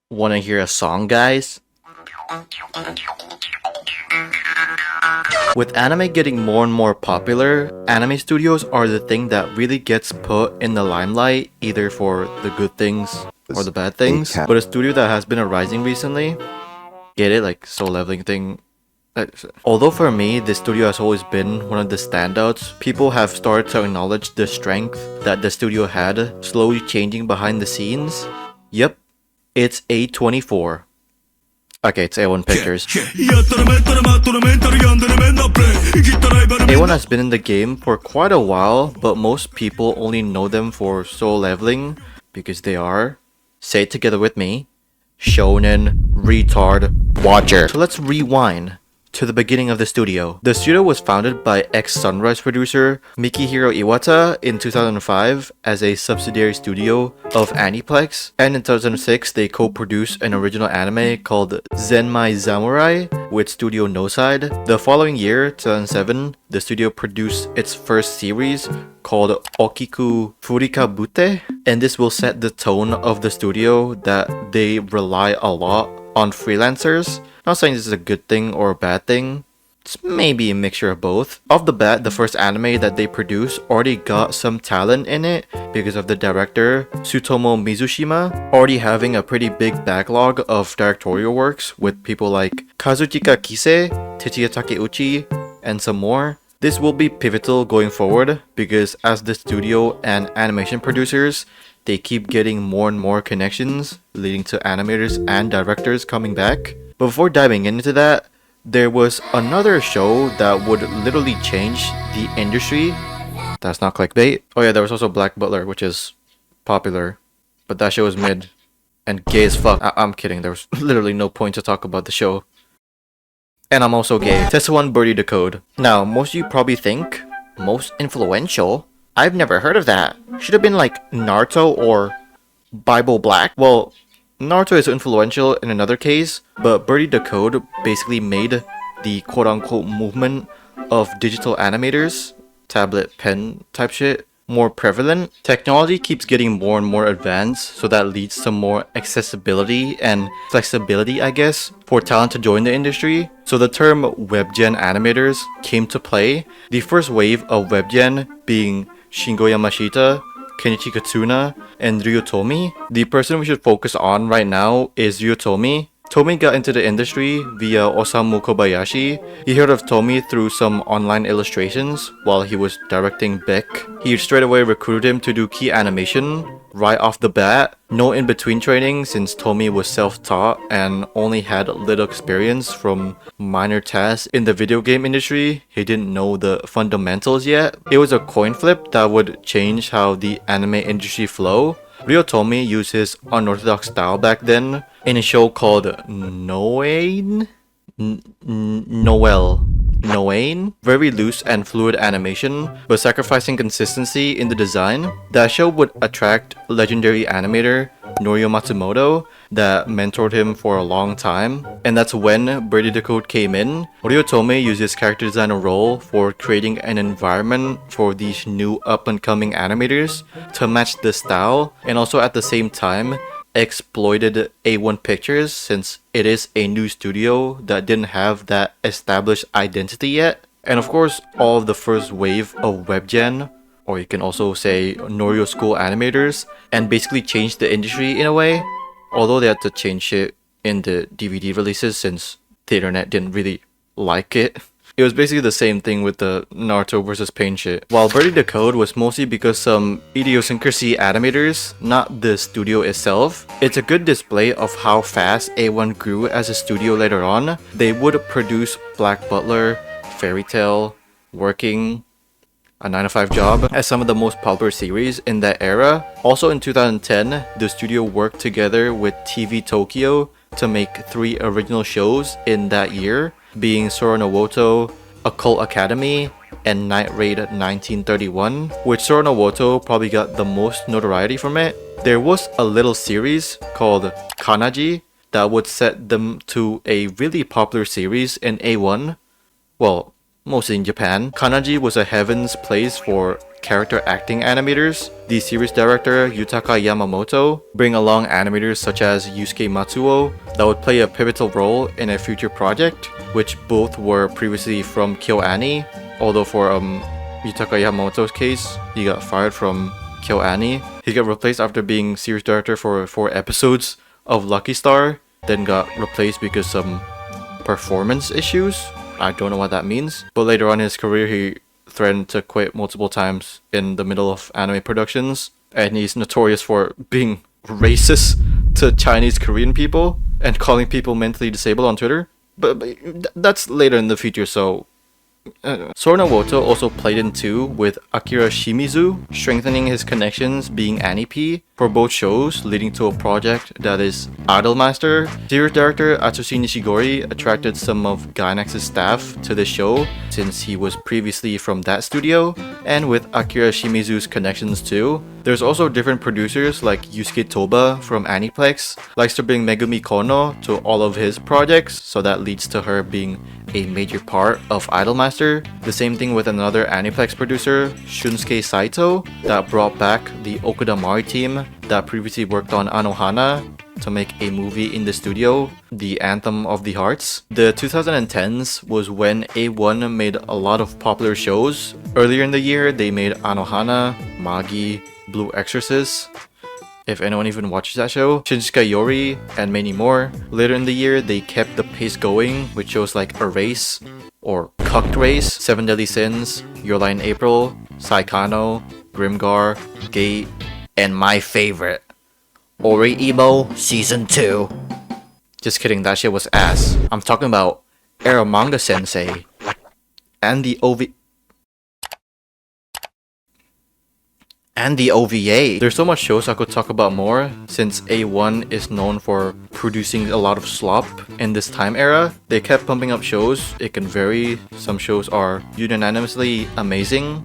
Wanna hear a song, guys? With anime getting more and more popular, anime studios are the thing that really gets put in the limelight, either for the good things or the bad things. But a studio that has been arising recently, get it? Like soul leveling thing. Although for me, this studio has always been one of the standouts, people have started to acknowledge the strength that the studio had, slowly changing behind the scenes. Yep, it's A24. Okay, it's A1 Pictures. A1 has been in the game for quite a while, but most people only know them for soul leveling because they are, say it together with me, shonen retard watcher. So let's rewind to the beginning of the studio. The studio was founded by ex-Sunrise producer Mikihiro Iwata in 2005 as a subsidiary studio of Aniplex, and in 2006 they co-produced an original anime called Zenmai Samurai with Studio No Side. The following year, 2007, the studio produced its first series called Okiku Furikabute, and this will set the tone of the studio that they rely a lot on freelancers. Not saying this is a good thing or a bad thing. It's maybe a mixture of both. Off the bat, the first anime that they produced already got some talent in it because of the director, Tsutomu Mizushima, already having a pretty big backlog of directorial works with people like Kazuchika Kise, Tetsuya Takeuchi, and some more. This will be pivotal going forward because as the studio and animation producers, they keep getting more and more connections, leading to animators and directors coming back. But before diving into that, there was another show that would literally change the industry. That's not clickbait. Oh yeah, there was also Black Butler, which is popular, but that show is mid and gay as fuck. I'm kidding, there was literally no point to talk about the show. And I'm also gay. Tesla Birdie the Code. Now, most of you probably think, most influential? I've never heard of that. Should have been like Naruto or Bible Black. Well, Naruto is influential in another case, but Birdie the Code basically made the quote-unquote movement of digital animators, tablet, pen type shit, more prevalent. Technology keeps getting more and more advanced, so that leads to more accessibility and flexibility, I guess, for talent to join the industry. So the term webgen animators came to play. The first wave of webgen being Shingo Yamashita, Kenichi Katsuna, and Ryutomi. The person we should focus on right now is Ryutomi. Tomi got into the industry via Osamu Kobayashi. He heard of Tomi through some online illustrations while he was directing Beck. He straight away recruited him to do key animation right off the bat. No in-between training since Tomi was self-taught and only had little experience from minor tasks in the video game industry. He didn't know the fundamentals yet. It was a coin flip that would change how the anime industry flow. Ryotomi used his unorthodox style back then in a show called Noain? Noain? Very loose and fluid animation, but sacrificing consistency in the design. That show would attract legendary animator Norio Matsumoto that mentored him for a long time, and that's when Birdie the Code came in. Ryotomi used his character designer role for creating an environment for these new up-and-coming animators to match the style, and also at the same time exploited A1 Pictures since it is a new studio that didn't have that established identity yet. And of course, all of the first wave of webgen, or you can also say Norio School animators, and basically changed the industry in a way. Although they had to change it in the DVD releases since the internet didn't really like it. It was basically the same thing with the Naruto versus Pain shit. While Birdie the Code was mostly because some idiosyncrasy animators, not the studio itself. It's a good display of how fast A1 grew as a studio later on. They would produce Black Butler, Fairy Tail, Working, a 9-to-5 Job as some of the most popular series in that era. Also in 2010, the studio worked together with TV Tokyo to make 3 original shows in that year, being Sora no Woto, Occult Academy, and Night Raid 1931, which Sora no Woto probably got the most notoriety from it. There was a little series called Kanaji that would set them to a really popular series in A1. Well, mostly in Japan. Kanaji was a heaven's place for character acting animators. The series director, Yutaka Yamamoto, bring along animators such as Yusuke Matsuo that would play a pivotal role in a future project, which both were previously from KyoAni, although for Yutaka Yamamoto's case, he got fired from KyoAni. He got replaced after being series director for 4 episodes of Lucky Star, then got replaced because some performance issues. I don't know what that means. But later on in his career, he threatened to quit multiple times in the middle of anime productions, and he's notorious for being racist to Chinese Korean people and calling people mentally disabled on Twitter. But that's later in the future, so Sora Nawoto also played in 2 with Akira Shimizu, strengthening his connections being Aniplex for both shows, leading to a project that is Idolmaster. Series director Atsushi Nishigori attracted some of Gainax's staff to the show since he was previously from that studio, and with Akira Shimizu's connections too. There's also different producers like Yusuke Toba from Aniplex likes to bring Megumi Kono to all of his projects, so that leads to her being a major part of Idolmaster. The same thing with another Aniplex producer, Shunsuke Saito, that brought back the Okudamari team that previously worked on Anohana to make a movie in the studio, The Anthem of the Hearts. The 2010s was when A-1 made a lot of popular shows. Earlier in the year, they made Anohana, Magi, Blue Exorcist, if anyone even watches that show, Shinsekai Yori, and many more. Later in the year, they kept the pace going with shows like Erase, or Cucked Race, 7 Deadly Sins, Your Lie in April, Saikano, Grimgar, Gate, and my favorite, Ori Emo Season 2. Just kidding, that shit was ass. I'm talking about Eromanga Sensei and the OVA. There's so much shows I could talk about more, since A1 is known for producing a lot of slop in this time era. They kept pumping up shows. It can vary. Some shows are unanimously amazing,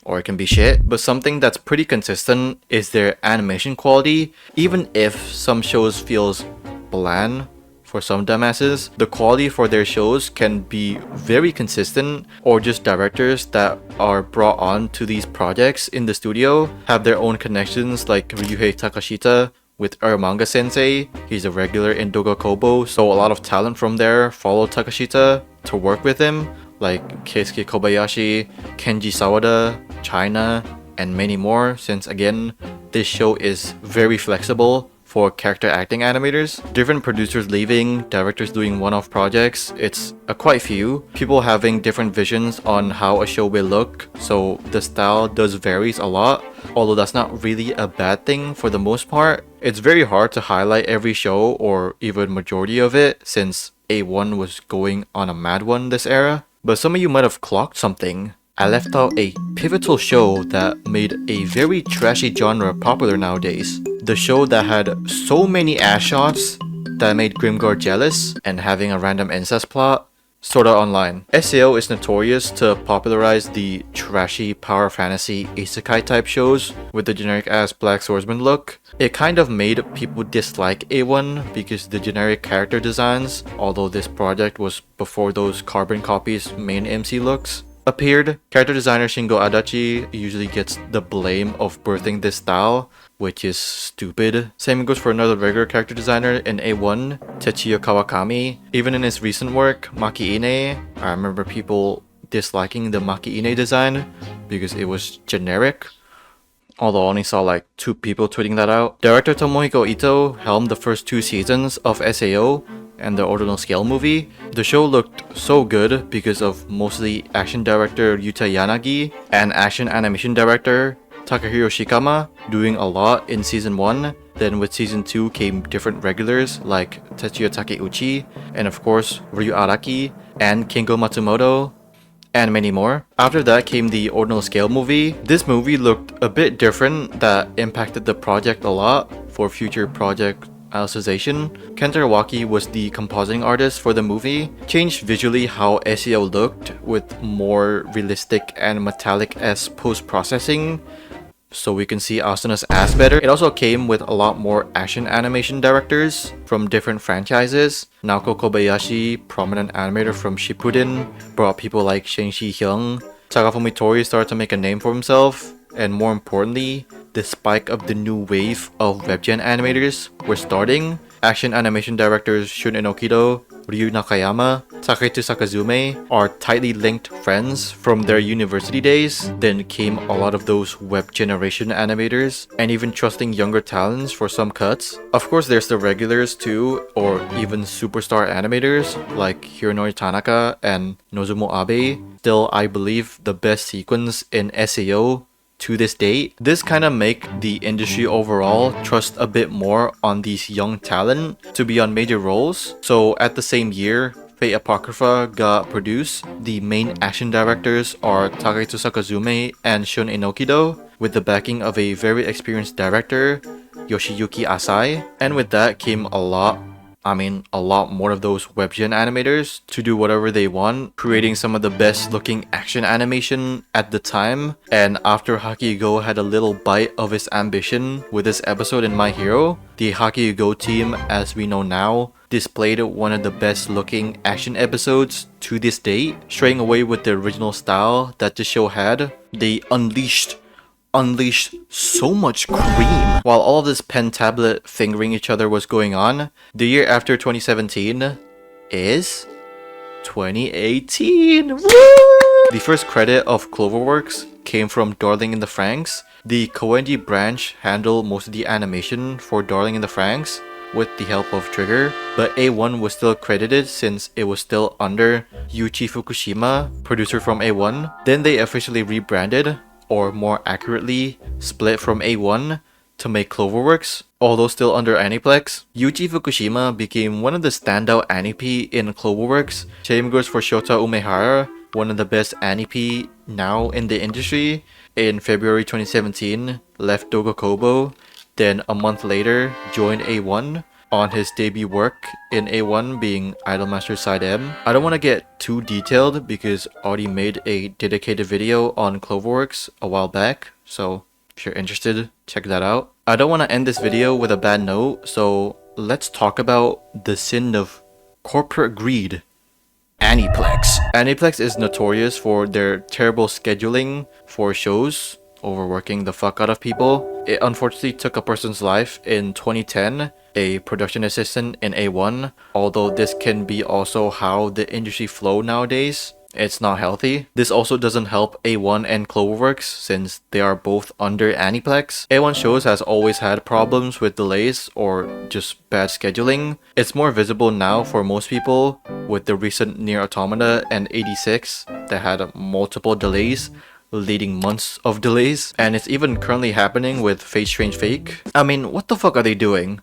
or it can be shit. But something that's pretty consistent is their animation quality. Even if some shows feels bland for some dumbasses, the quality for their shows can be very consistent, or just directors that are brought on to these projects in the studio have their own connections, like Ryuhei Takashita with Eromanga Sensei. He's a regular in Doga Kobo, so a lot of talent from there follow Takashita to work with him, like Keisuke Kobayashi, Kenji Sawada, China, and many more, since again, this show is very flexible for character acting animators. Different producers leaving, directors doing one-off projects, it's quite few. People having different visions on how a show will look, so the style does varies a lot, although that's not really a bad thing for the most part. It's very hard to highlight every show or even majority of it, since A1 was going on a mad one this era. But some of you might have clocked something. I left out a pivotal show that made a very trashy genre popular nowadays. The show that had so many ass shots that made Grimgar jealous and having a random incest plot, Sword Art Online. SAO is notorious to popularize the trashy power fantasy isekai type shows with the generic ass black swordsman look. It kind of made people dislike A1 because the generic character designs, although this project was before those carbon copies main MC looks appeared. Character designer Shingo Adachi usually gets the blame of birthing this style, which is stupid. Same goes for another regular character designer in A1, Techiyo Kawakami. Even in his recent work, Makeine, I remember people disliking the Makeine design because it was generic, although I only saw like 2 people tweeting that out. Director Tomohiko Ito helmed the first 2 seasons of SAO and the Ordinal Scale movie. The show looked so good because of mostly action director Yuta Yanagi and action animation director Takahiro Shikama doing a lot in season 1. Then with season 2 came different regulars like Tetsuya Takeuchi, and of course Ryu Araki and Kengo Matsumoto, and many more. After that came the Ordinal Scale movie. This movie looked a bit different that impacted the project a lot for future project Alicization. Kenta Iwaki was the compositing artist for the movie, changed visually how SEO looked with more realistic and metallic-esque post-processing, so we can see Asuna's ass better. It also came with a lot more action animation directors from different franchises. Naoko Kobayashi, prominent animator from Shippuden, brought people like Shen Shi-hyung. Takafumi Tori started to make a name for himself. and more importantly, the spike of the new wave of webgen animators were starting. Action animation directors Shun Enokido, Ryu Nakayama, Taketo Sakazume are tightly linked friends from their university days. Then came a lot of those web generation animators and even trusting younger talents for some cuts. Of course, there's the regulars too, or even superstar animators like Hironori Tanaka and Nozomu Abe. Still, I believe the best sequence in SAO to this date. This kind of make the industry overall trust a bit more on these young talent to be on major roles. So at the same year, Fate Apocrypha got produced. The main action directors are Taketo Sakazume and Shun Enokido, with the backing of a very experienced director, Yoshiyuki Asai. And with that came a lot more of those webgen animators to do whatever they want, creating some of the best looking action animation at the time. And after Hakyugo had a little bite of his ambition with this episode in My Hero, the Hakyugo team, as we know now, displayed one of the best looking action episodes to this date, straying away with the original style that the show had. They unleashed so much cream. While all of this pen tablet fingering each other was going on, the year after 2017 is 2018. Woo! The first credit of Cloverworks came from Darling in the Franxx. The Koenji branch handled most of the animation for Darling in the Franxx with the help of Trigger, but A-1 was still credited since it was still under Yuichi Fukushima, producer from A-1. Then they officially rebranded, or more accurately, split from A-1 to make Cloverworks, although still under Aniplex. Yuichi Fukushima became one of the standout Anip in Cloverworks. Same goes for Shota Umehara, one of the best Anip now in the industry. In February 2017, left Dogokobo, then a month later joined A-1 on his debut work in A-1 being Idolmaster Side M. I don't want to get too detailed because I already made a dedicated video on Cloverworks a while back, so if you're interested, check that out. I don't want to end this video with a bad note, so let's talk about the sin of corporate greed. Aniplex. Aniplex is notorious for their terrible scheduling for shows, overworking the fuck out of people. It unfortunately took a person's life in 2010, a production assistant in A-1, although this can be also how the industry flow nowadays. It's not healthy. This also doesn't help A-1 and Cloverworks since they are both under Aniplex. A-1 shows has always had problems with delays or just bad scheduling. It's more visible now for most people with the recent Nier Automata and 86 that had multiple delays, leading months of delays. And it's even currently happening with Fate Strange Fake. I mean, what the fuck are they doing?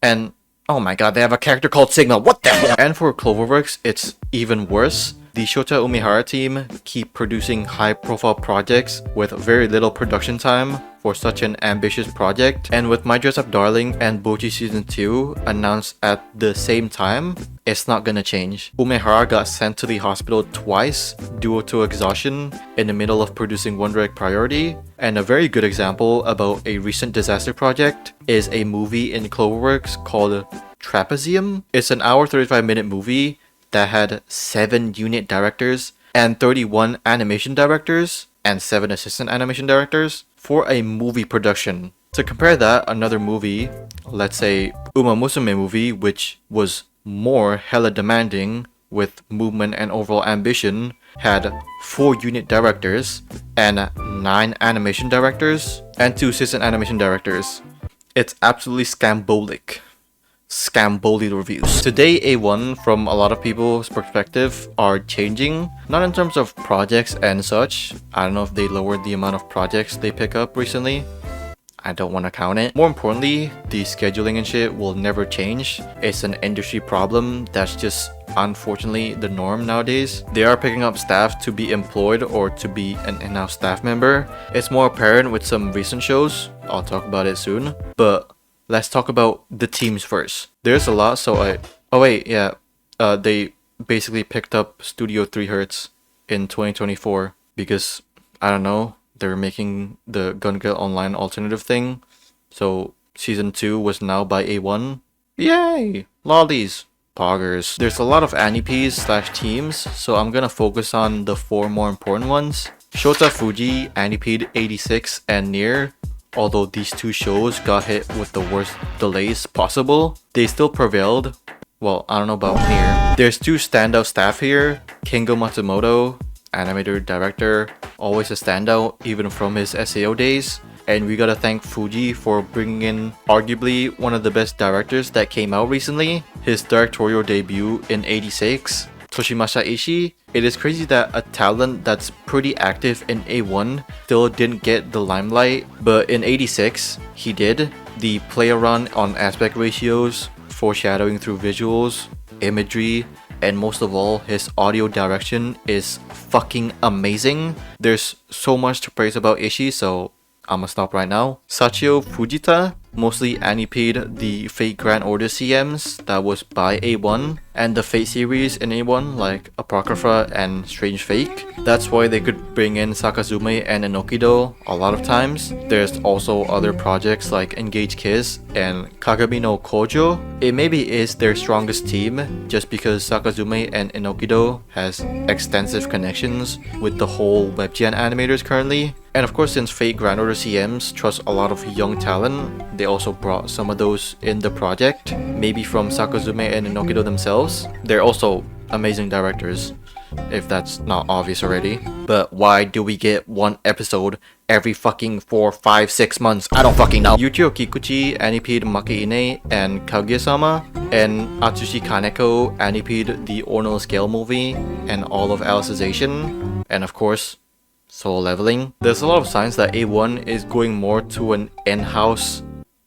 And oh my god, they have a character called Sigma, what the hell? And for Cloverworks, it's even worse. The Shota Umehara team keep producing high-profile projects with very little production time for such an ambitious project. And with My Dress Up Darling and Bochi Season 2 announced at the same time, it's not gonna change. Umehara got sent to the hospital twice due to exhaustion in the middle of producing One Direct Priority. And a very good example about a recent disaster project is a movie in Cloverworks called Trapezium. It's an hour 35-minute movie that had 7 unit directors and 31 animation directors and 7 assistant animation directors for a movie production. To compare that, another movie, let's say Uma Musume movie, which was more hella demanding with movement and overall ambition, had 4 unit directors and 9 animation directors and 2 assistant animation directors. It's absolutely scambolic. Scamboli reviews. Today, A-1, from a lot of people's perspective, are changing. Not in terms of projects and such. I don't know if they lowered the amount of projects they pick up recently. I don't want to count it. More importantly, the scheduling and shit will never change. It's an industry problem that's just unfortunately the norm nowadays. They are picking up staff to be employed or to be an in-house staff member. It's more apparent with some recent shows. I'll talk about it soon. But let's talk about the teams first. There's a lot, so they basically picked up Studio 3 Hertz in 2024 because, I don't know, they're making the Gun Girl Online alternative thing. So Season 2 was now by A-1. Yay! Lollies. Poggers. There's a lot of Anips/teams, so I'm gonna focus on the 4 more important ones. Shota Fuji, Aniplex 86, and Near. Although these two shows got hit with the worst delays possible, they still prevailed. Well, I don't know about Near. There's two standout staff here. Kingo Matsumoto, animator director, always a standout even from his SAO days. And we gotta thank Fuji for bringing in arguably one of the best directors that came out recently, his directorial debut in 86, Toshimasa Ishii. It is crazy that a talent that's pretty active in A1 still didn't get the limelight, but in 86, he did. The play around on aspect ratios, foreshadowing through visuals, imagery, and most of all, his audio direction is fucking amazing. There's so much to praise about Ishii, so I'ma stop right now. Sachio Fujita mostly animated the Fate Grand Order CMs that was by A1 and the Fate series in A1 like Apocrypha and Strange Fake. That's why they could bring in Sakazume and Enokido a lot of times. There's also other projects like Engage Kiss and Kagami no Kojo. It maybe is their strongest team just because Sakazume and Enokido has extensive connections with the whole webgen animators currently. And of course, since Fate Grand Order CMs trust a lot of young talent, they also brought some of those in the project, maybe from Sakazume and Enokido themselves. They're also amazing directors, if that's not obvious already. But why do we get one episode every fucking 4, 5, 6 months? I don't fucking know. Yuichiro Kikuchi animated Makeine and Kaguya-sama, and Atsushi Kaneko animated the Ornal Scale movie and all of Alicization, and of course, Solo Leveling. There's a lot of signs that A1 is going more to an in-house,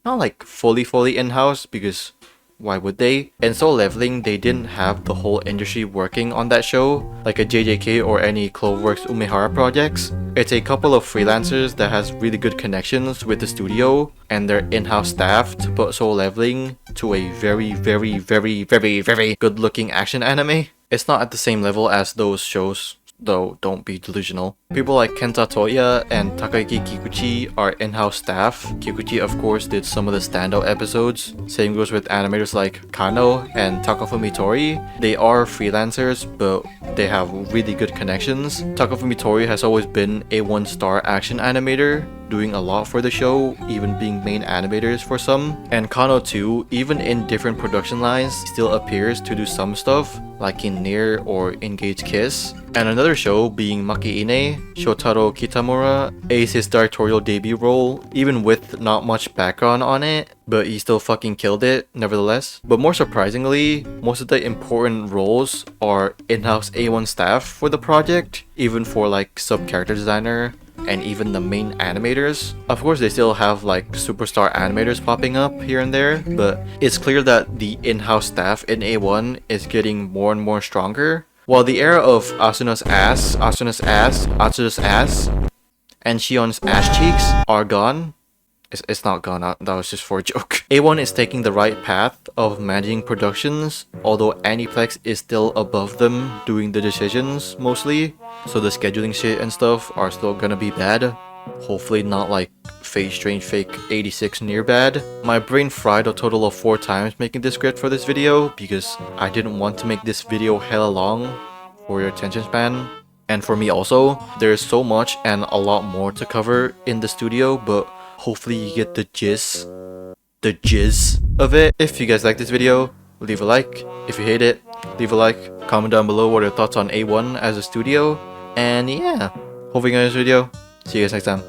not like fully in-house, because why would they? In Solo Leveling, they didn't have the whole industry working on that show, like a JJK or any Cloverworks Umehara projects. It's a couple of freelancers that has really good connections with the studio and their in-house staff to put Solo Leveling to a very good looking action anime. It's not at the same level as those shows, though don't be delusional. People like Kenta Toya and Takayuki Kikuchi are in-house staff. Kikuchi of course did some of the standout episodes. Same goes with animators like Kano and Takafumi Tori. They are freelancers, but they have really good connections. Takafumi Tori has always been a one-star action animator, doing a lot for the show, even being main animators for some. And Kano too, even in different production lines, still appears to do some stuff, like in Near or Engage Kiss. And another show being Makeine, Shotaro Kitamura aced his directorial debut role, even with not much background on it, but he still fucking killed it nevertheless. But more surprisingly, most of the important roles are in-house A1 staff for the project, even for like sub-character designer and even the main animators. Of course, they still have like superstar animators popping up here and there, but it's clear that the in-house staff in A1 is getting more and more stronger. While the era of Asuna's ass, Atsuda's ass, and Shion's ass cheeks are gone, it's not gone, that was just for a joke. A1 is taking the right path of managing productions, although Aniplex is still above them doing the decisions mostly, so the scheduling shit and stuff are still gonna be bad. Hopefully not like Fate Strange Fake 86 near bad. My brain fried a total of 4 times making this script for this video because I didn't want to make this video hella long for your attention span. And for me also, there's so much and a lot more to cover in the studio, but hopefully you get the jizz of it. If you guys like this video, leave a like. If you hate it, leave a like. Comment down below what your thoughts on A1 as a studio. And yeah, hope you guys enjoyed this video. See you guys next time.